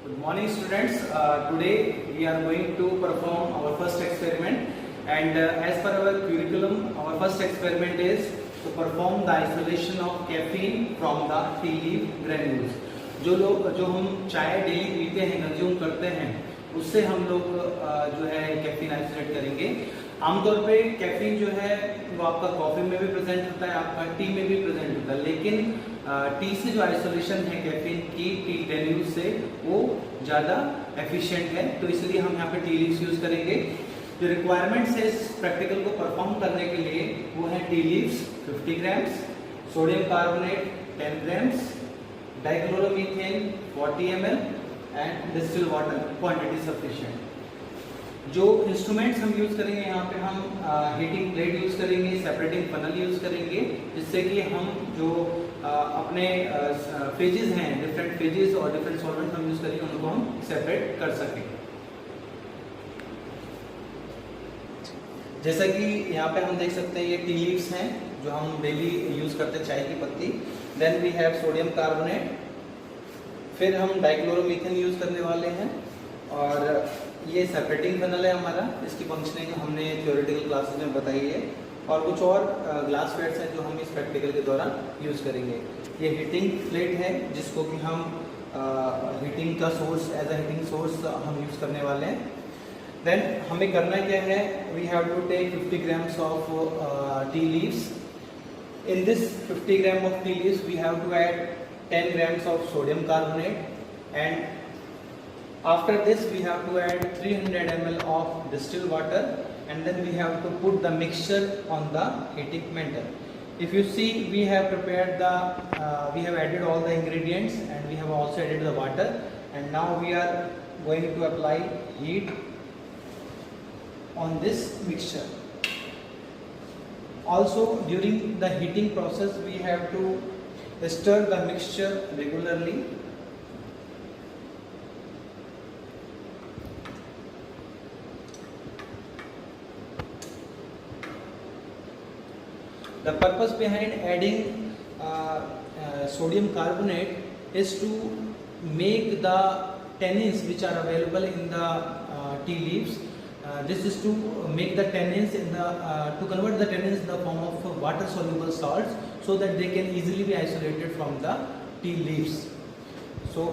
Good morning students. Today we are going to perform our first experiment, and as per our curriculum our first experiment is to perform the isolation of caffeine from the tea leaf granules. जो हम चाय daily पीते हैं, consume करते हैं, उससे हम लोग जो है कैफीन आइसोलेट करेंगे। आमतौर पे कैफीन जो है वो आपका कॉफी में भी प्रेजेंट होता है, आपका टी में भी प्रेजेंट होता है, लेकिन टी से जो आइसोलेशन है कैफीन की टी ग्रेन्यूल से वो ज़्यादा एफिशिएंट है, तो इसलिए हम यहाँ पे टी लीव्स यूज़ करेंगे। जो रिक्वायरमेंट्स है इस प्रैक्टिकल को परफॉर्म करने के लिए वो है tea leaves 50 grams, sodium carbonate 10 grams, dichloromethane 40 ml and distil water quantity sufficient. जो इंस्ट्रूमेंट्स हम यूज़ करेंगे यहाँ पे हम हीटिंग प्लेट यूज़ करेंगे, सेपरेटिंग फनल यूज़ करेंगे, जिससे कि हम जो अपने फेजेस हैं, डिफरेंट फेजेस और डिफरेंट सॉल्वेंट हम यूज़ करेंगे, उनको हम सेपरेट कर सकें। जैसा कि यहाँ पे हम देख सकते हैं ये टी लीव्स हैं जो हम डेली यूज़ करते हैं, चाय की पत्ती। Then we have sodium carbonate, फिर हम डाइक्लोरोमीथेन यूज़ करने वाले हैं, और ये सेपरेटिंग फनल है हमारा। इसकी फंक्शनिंग हमने थ्योरेटिकल क्लासेस में बताई है, और कुछ और ग्लास प्लेट्स हैं जो हम इस प्रैक्टिकल के दौरान यूज़ करेंगे। ये हीटिंग प्लेट है जिसको कि हम हीटिंग का source, as a heating source हम यूज़ करने वाले हैं। देन हमें करना क्या है, we have to take 50 grams of tea leaves. In this 50 gram of tea leaves we have to add 10 grams of sodium carbonate, and after this we have to add 300 ml of distilled water, and then we have to put the mixture on the heating mantle. If you see, we have prepared the we have added all the ingredients, and we have also added the water, and now we are going to apply heat on this mixture. Also during the heating process we have to stir the mixture regularly. The purpose behind adding sodium carbonate is to make the tannins which are available in the tea leaves. This is to make the tannins to convert the tannins in the form of water soluble salts, so that they can easily be isolated from the tea leaves. So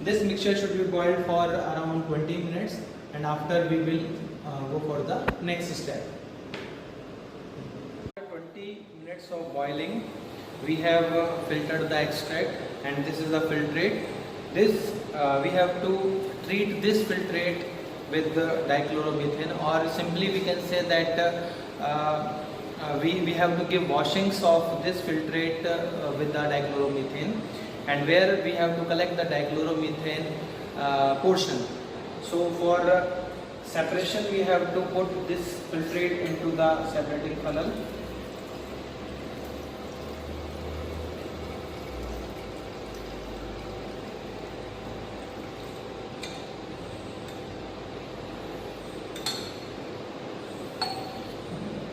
this mixture should be boiled for around 20 minutes, and after we will go for the next step. After 20 minutes of boiling, we have filtered the extract, and this is the filtrate. This we have to treat this filtrate with the dichloromethane, or simply we can say that we have to give washings of this filtrate with the dichloromethane, and where we have to collect the dichloromethane portion. So for separation we have to put this filtrate into the separating funnel.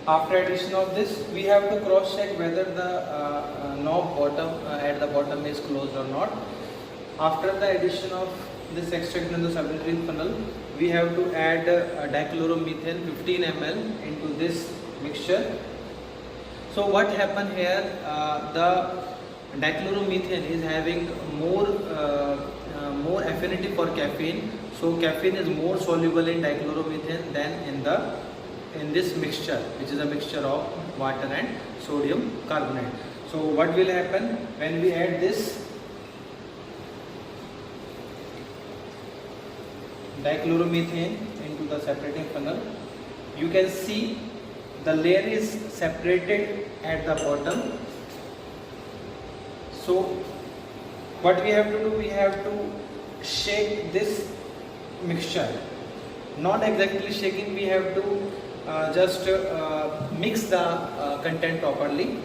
After addition of this, we have to cross check whether the knob bottom at the bottom is closed or not. After the addition of this extract in the separating funnel, we have to add dichloromethane 15 ml into this mixture. So what happened here, the dichloromethane is having more affinity for caffeine, so caffeine is more soluble in dichloromethane than in this mixture, which is a mixture of water and sodium carbonate. So what will happen when we add this dichloromethane into the separating funnel? You can see the layer is separated at the bottom. So what we have to do, we have to shake this mixture, not exactly shaking, we have to just mix the content properly,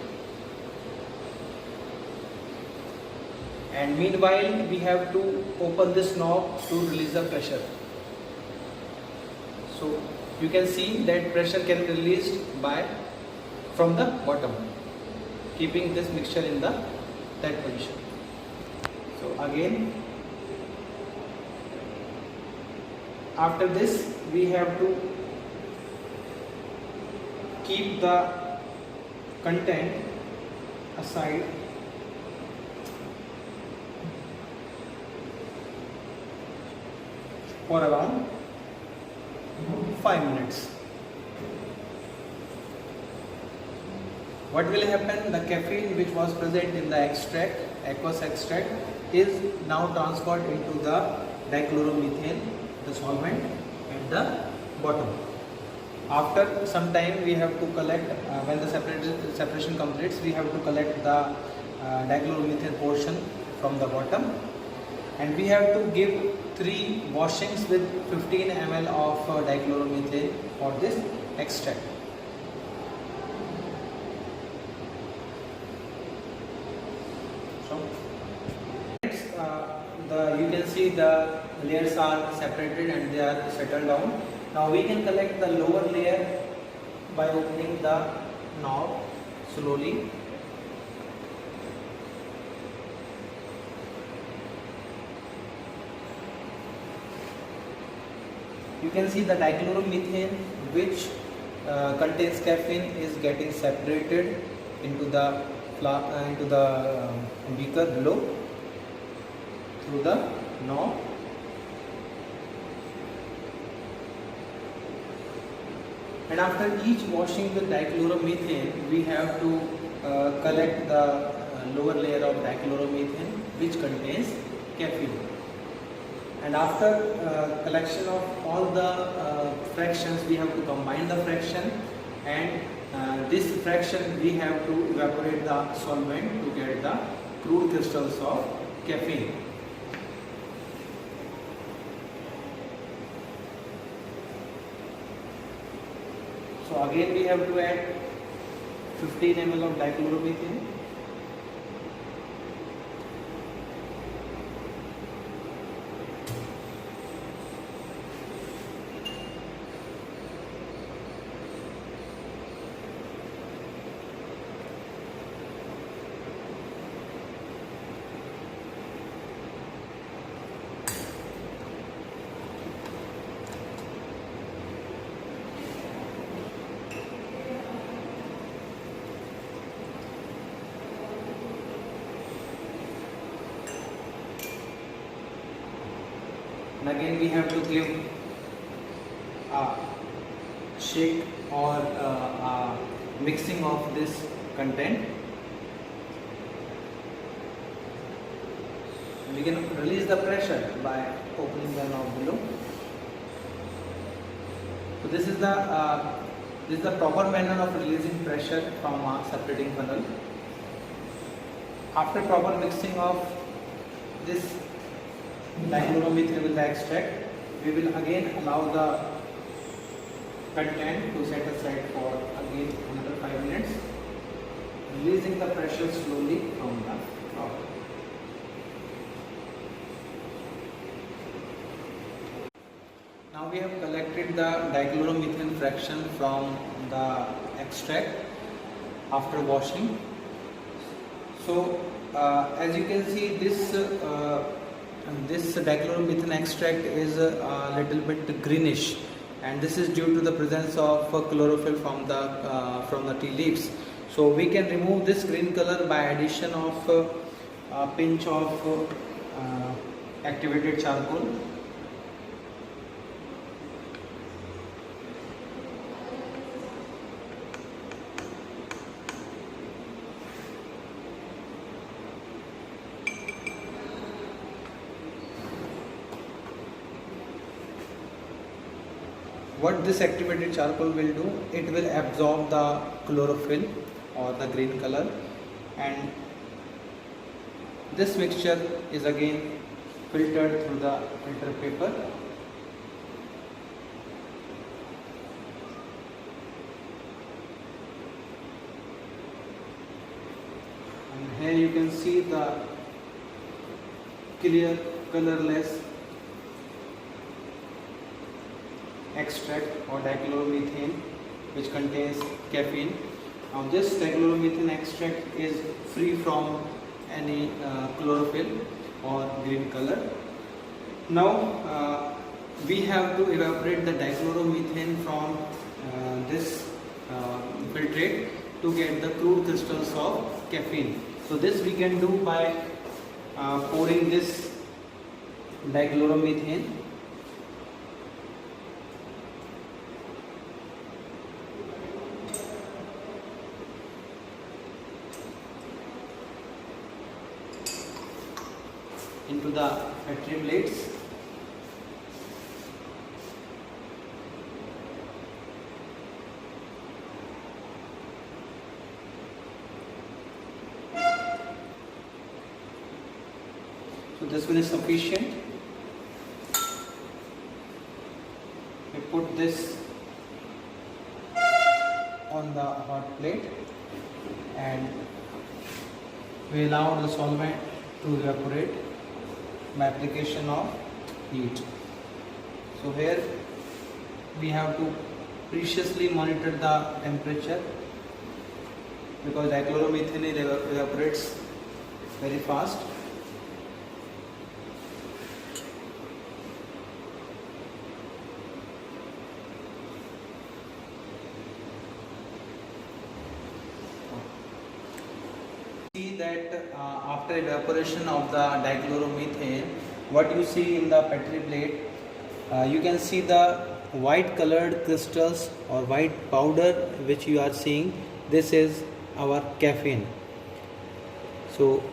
and meanwhile we have to open this knob to release the pressure. So you can see that pressure can be released from the bottom, keeping this mixture in the that position. So again, after this we have to keep the content aside for around 5 minutes. What will happen? The caffeine which was present in the extract, aqueous extract, is now transferred into the dichloromethane, the solvent at the bottom. After some time we have to collect, when the separation completes, we have to collect the dichloromethane portion from the bottom, and we have to give 3 washings with 15 ml of dichloromethane for this extract. So you can see the layers are separated and they are settled down. Now we can collect the lower layer by opening the knob slowly. You can see the dichloromethane which contains caffeine is getting separated into the beaker below through the knob. And after each washing with dichloromethane, we have to collect the lower layer of dichloromethane which contains caffeine. And after collection of all the fractions, we have to combine the fraction, and this fraction we have to evaporate the solvent to get the crude crystals of caffeine. So again we have to add 15 ml of dichloromethane. And again we have to give a shake or a mixing of this content. We can release the pressure by opening the knob below. So this is the proper manner of releasing pressure from a separating funnel. After proper mixing of this dichloromethane with the extract, we will again allow the content to set aside for again another 5 minutes, releasing the pressure slowly from the knob. Now we have collected the dichloromethane fraction from the extract after washing. So as you can see, this dichloromethane extract is a little bit greenish, and this is due to the presence of chlorophyll from the tea leaves. So we can remove this green color by addition of a pinch of activated charcoal. What this activated charcoal will do, it will absorb the chlorophyll or the green color, and this mixture is again filtered through the filter paper. And here you can see the clear colorless extract or dichloromethane which contains caffeine. Now this dichloromethane extract is free from any chlorophyll or green color. Now we have to evaporate the dichloromethane from this filtrate to get the crude crystals of caffeine. So this we can do by pouring this dichloromethane into the Petri plates. So this one is sufficient. We put this on the hot plate and we allow the solvent to evaporate by application of heat. So here we have to preciously monitor the temperature because dichloromethane evaporates very fast. See that after evaporation of the dichloromethane, what you see in the Petri plate, you can see the white colored crystals or white powder which you are seeing. This is our caffeine. So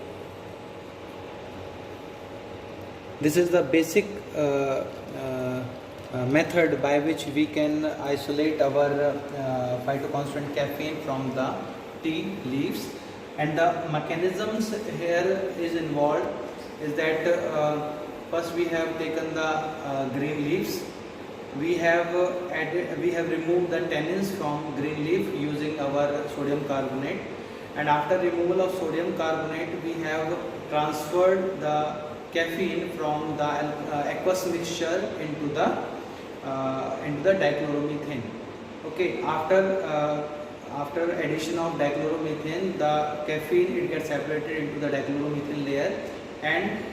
this is the basic method by which we can isolate our phytoconstituent caffeine from the tea leaves. And the mechanisms here is involved is that first we have taken the green leaves. We have removed the tannins from green leaf using our sodium carbonate, and after removal of sodium carbonate we have transferred the caffeine from the aqueous mixture into the dichloromethane. Okay, after addition of dichloromethane, the caffeine it gets separated into the dichloromethane layer, and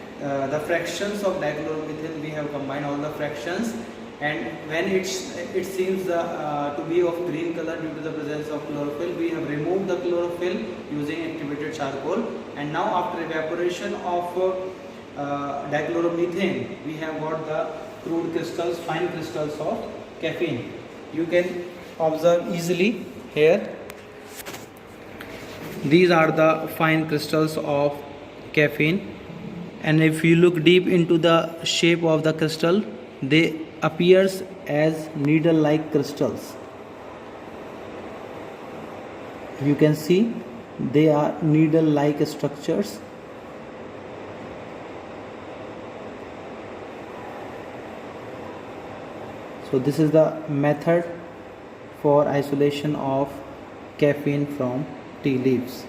the fractions of dichloromethane we have combined all the fractions, and when it seems to be of green color due to the presence of chlorophyll, we have removed the chlorophyll using activated charcoal, and now after evaporation of dichloromethane we have got the crude crystals, fine crystals of caffeine. You can observe easily here. These are the fine crystals of caffeine, and if you look deep into the shape of the crystal, they appears as needle-like crystals. You can see they are needle-like structures. So this is the method for isolation of caffeine from tea leaves.